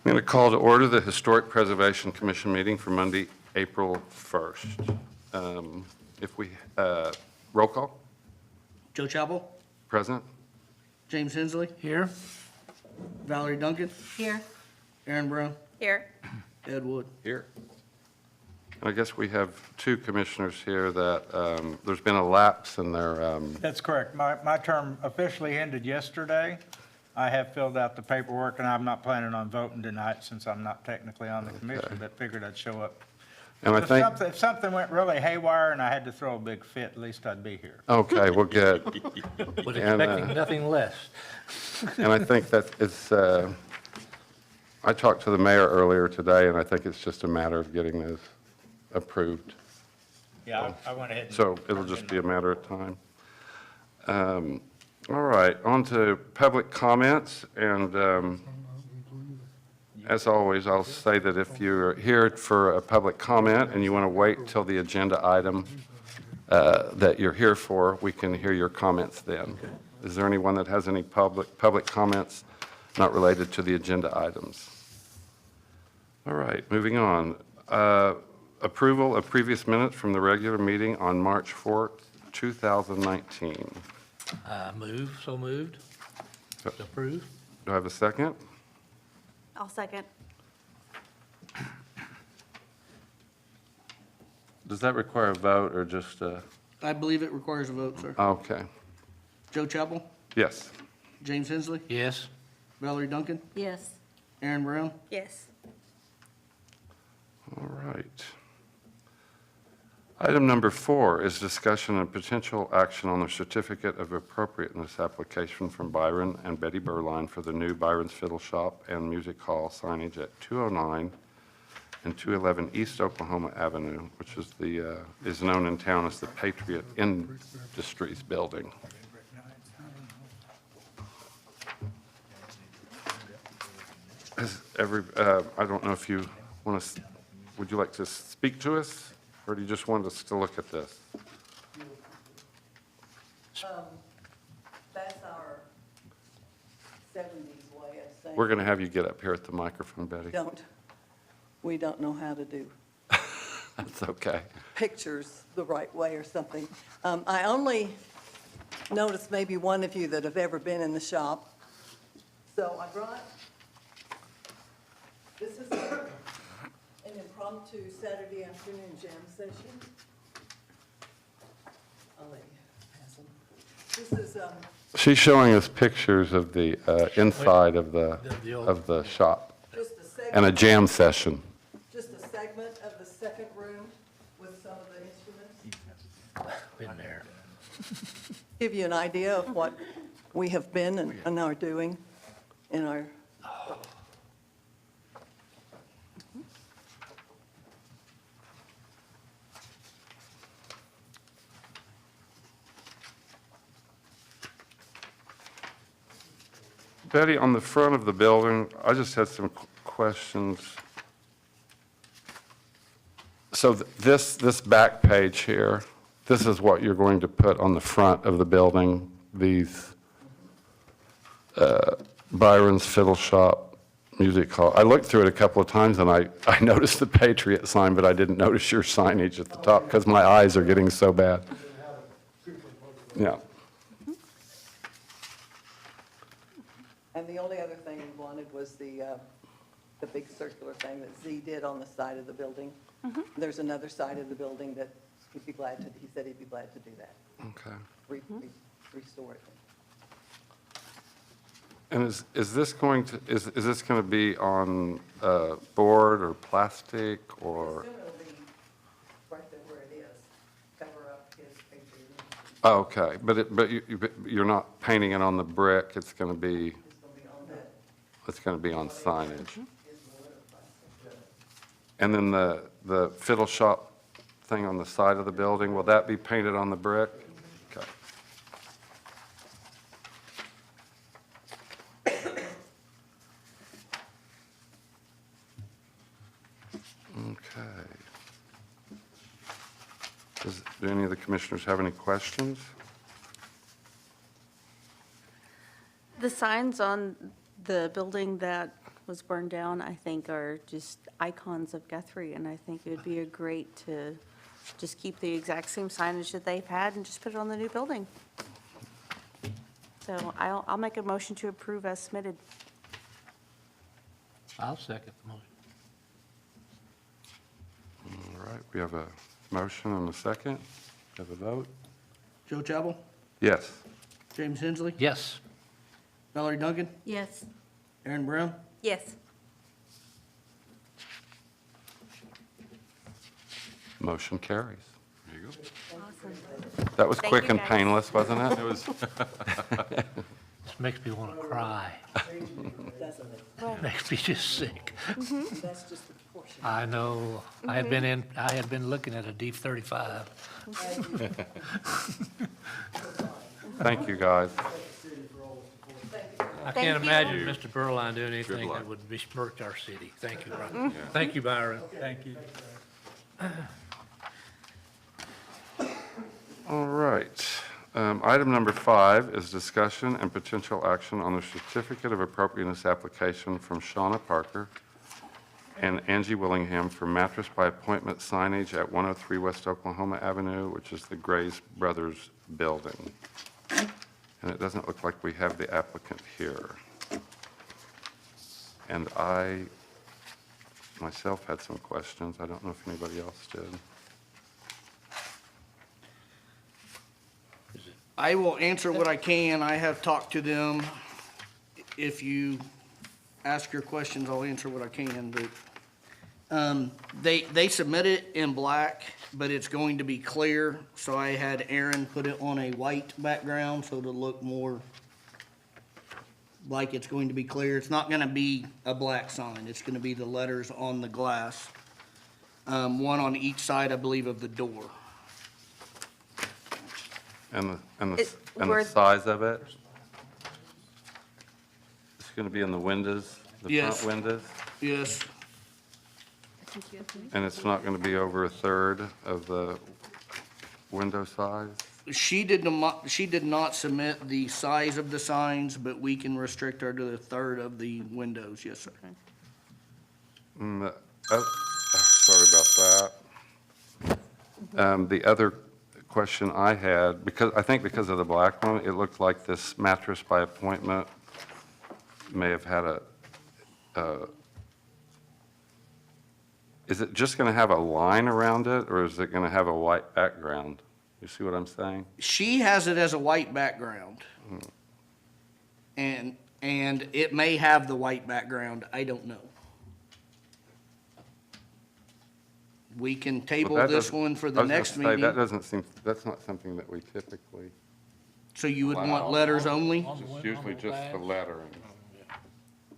I'm going to call to order the Historic Preservation Commission meeting for Monday, April 1st. If we, roll call, Joe Chappell, present. James Hensley, Here. Valerie Duncan, Here. Aaron Brown, Here. Ed Wood. Here. I guess we have two commissioners here that there's been a lapse in their, That's correct. My term officially ended yesterday. I have filled out the paperwork, and I'm not planning on voting tonight since I'm not technically on the commission, but figured I'd show up. and I think, If something went really haywire and I had to throw a big fit, at least I'd be here. okay, well, good. Was And, expecting nothing less. And I think that it's, I talked to the mayor earlier today, and I think it's just a matter of getting this approved. Yeah, I went ahead. and So it'll turned just in be a my- matter of time. All right, on to public comments, and as always, I'll say that if you're here for a public comment and you want to wait till the agenda item that you're here for, we can hear your comments then. Is there anyone that has any public comments not related to the agenda items? All right, moving on. Approval of previous minutes from the regular meeting on March 4th, 2019. So moved. Approved. Do I have a second? I'll second. Does that require a vote or just, I believe it requires a vote, sir. okay, Joe Chappell, yes. James Hensley, Yes. Valerie Duncan, Yes. Aaron Brown, Yes. All right. Item number 4 is discussion and potential action on the certificate of appropriateness application from Byron and Betty Berline for the new Byron's Fiddle Shop and Music Hall signage at 209 and 211 East Oklahoma Avenue, which is is known in town as the Patriot Industries Building. I don't know if you want to, would you like to speak to us, or do you just want us to look at this? That's our 70s way of saying. We're going to have you get up here at the microphone, Betty. We don't know how to do That's okay. pictures the right way or something. I only noticed maybe one of you that have ever been in the shop. So I brought, this is an impromptu Saturday afternoon jam session. I'll let you pass them. This is, She's showing us pictures of the inside of the shop just a segment. and a jam session. Just a segment of the second room with some of the instruments. Been there. Give you an idea of what we have been and are doing in our. Betty, on the front of the building, I just had some questions. So this back page here, this is what you're going to put on the front of the building, these Byron's Fiddle Shop Music Hall. I looked through it a couple of times, and I noticed the Patriot sign, but I didn't notice your signage at the top because my eyes are getting so bad. Yeah. And the only other thing we wanted was the big circular thing that Z did on the side of the building. There's another side of the building that he'd be glad to, he said he'd be glad to do that, Okay. restore it. And is this going to, is this going to be on board or plastic or? Soon it'll be right there where it is, cover up his picture. Oh, okay, but you're not painting it on the brick, it's going to be, It's gonna be on that. it's going to be on signage. And then the fiddle shop thing on the side of the building, will that be painted on the brick? Okay. Okay. Do any of the commissioners have any questions? The signs on the building that was burned down, I think are just icons of Guthrie, and I think it would be a great to just keep the exact same signage that they've had and just put it on the new building. So I'll make a motion to approve as submitted. I'll second the motion. All right, we have a motion and a second. Have a vote? Joe Chapel? Yes. James Hensley? Yes. Valerie Duncan? Yes. Aaron Brown? Yes. Motion carries. There you go. Awesome. That was Thank quick you, and guys. painless, wasn't it? It was. This makes me want to cry. Doesn't it? Makes me just sick. That's just the portion. I know. I had been looking at a deep 35. Thank you, guys. I Thank can't you. imagine Mr. Burline doing anything luck. that would besmirch our city. Thank you, Byron. Thank you, Byron. Thank you. All right. Item number 5 is discussion and potential action on the certificate of appropriateness application from Shauna Parker and Angie Willingham for mattress by appointment signage at 103 West Oklahoma Avenue, which is the Grace Brothers building. And it doesn't look like we have the applicant here. And I myself had some questions. I don't know if anybody else did. I will answer what I can. I have talked to them. If you ask your questions, I'll answer what I can, but, they submit it in black, but it's going to be clear, so I had Aaron put it on a white background, so to look more like it's going to be clear. It's not gonna be a black sign. It's gonna be the letters on the glass. One on each side, I believe, of the door. And It- the we're- size of it? It's going to be in the windows, the Yes. front windows? Yes, And it's not going to be over a third of the window size? she did not submit the size of the signs, but we can restrict her to the third of the windows, yes, sir. Sorry about that. The other question I had, because of the black one, it looked like this mattress by appointment may have had is it just going to have a line around it, or is it going to have a white background? You see what I'm saying? She has it as a white background. And it may have the white background, I don't know. We can table Well, that this doesn't- one for I the was gonna next say, That meeting. doesn't seem, that's not something that we typically, So you would want letters only? it's usually just the lettering.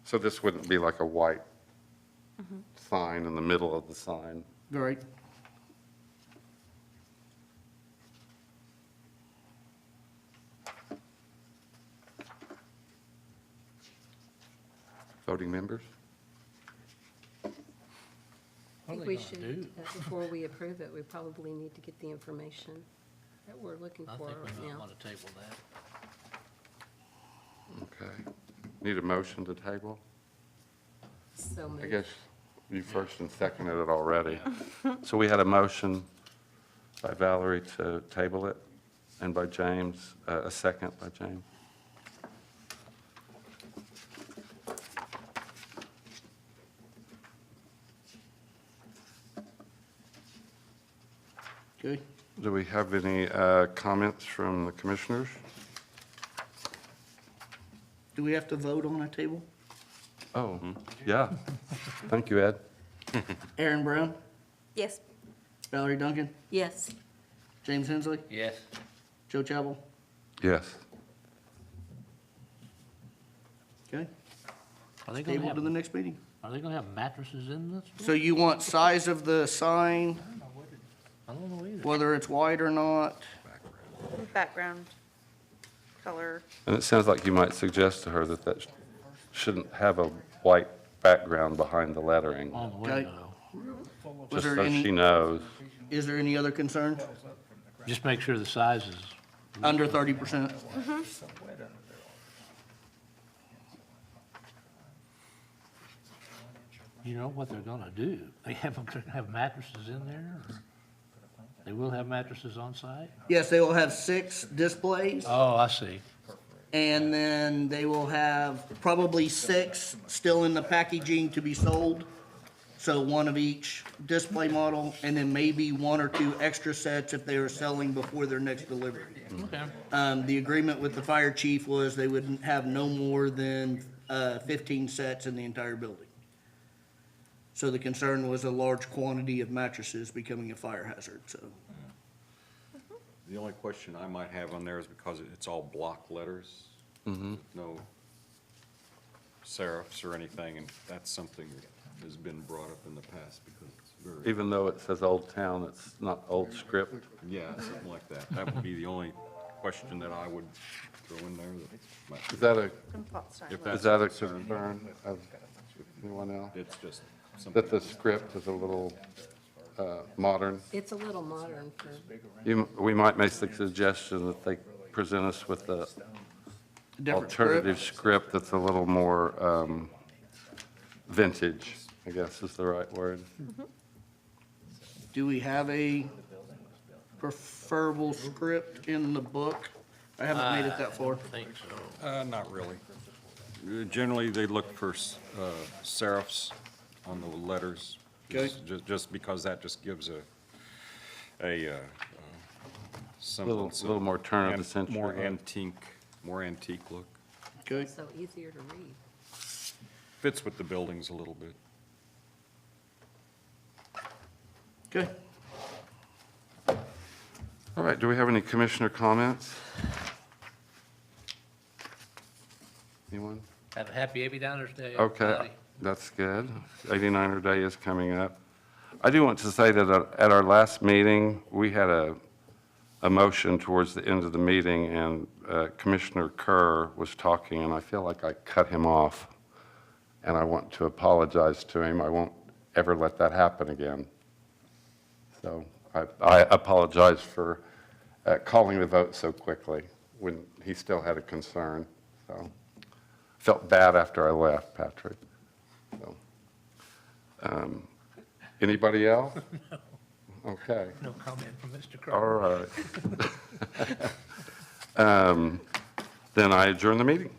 So this wouldn't be like a white sign in the middle of the sign. Right. Voting members? What I are think they we gonna should, do? before we approve it, we probably need to get the information that we're looking I for think we right might now. want to table that. Okay. Need a motion to table? So I moved. guess you first and seconded it already. So we had a motion by Valerie to table it, and by James, a second by James. Okay. Do we have any comments from the commissioners? Do we have to vote on a table? Oh, yeah. Thank you, Ed. Aaron Brown, Yes. Valerie Duncan, Yes, James Hensley, Yes. Joe Chapel. Yes. Okay, Are they going table to the to next meeting. have mattresses in this? So you want size of the sign, I don't know either. whether it's white or not? Background, color. And it sounds like you might suggest to her that that shouldn't have a white background behind the lettering, On the Okay. window. Was just there so she any, knows. is there any other concerns? Just make sure the size is, Under 30%? You know what they're gonna do? They have mattresses in there? Or they will have mattresses on site? Yes, they will have 6 displays, Oh, I see. and then they will have probably 6 still in the packaging to be sold. So 1 of each display model, and then maybe 1 or 2 extra sets if they are selling before their next delivery. Okay. The agreement with the fire chief was they wouldn't have no more than 15 sets in the entire building. So the concern was a large quantity of mattresses becoming a fire hazard, so. The only question I might have on there is because it's all block letters. No serifs or anything, and that's something that has been brought up in the past because it's very, Even though it says Old Town, it's not old script. yeah, something like that. That would be the only question that I would throw in there. Is that a, If is that's that a a concern, concern of anyone else? it's just That the something. script is a little modern? It's a little modern for, We might make the suggestion that they present us with the Different alternative script. script that's a little more vintage, I guess is the right word. Do we have a preferable script in the book? I haven't made it that far. I think so. Not really. Generally, they look for serifs on the letters. Okay. Just because that just gives a semblance of. Little more turn of the century. More antique look. Okay, so easier to read. Fits with the buildings a little bit. okay. All right, do we have any commissioner comments? Anyone? Have a happy 89ers Day, Okay, everybody. that's good. 89er Day is coming up. I do want to say that at our last meeting, we had a motion towards the end of the meeting, and Commissioner Kerr was talking, and I feel like I cut him off, and I want to apologize to him. I won't ever let that happen again. So I apologize for calling the vote so quickly when he still had a concern. So felt bad after I left, Patrick. So, anybody else? Okay, No comment from Mr. all Crowe. right. Then I adjourn the meeting.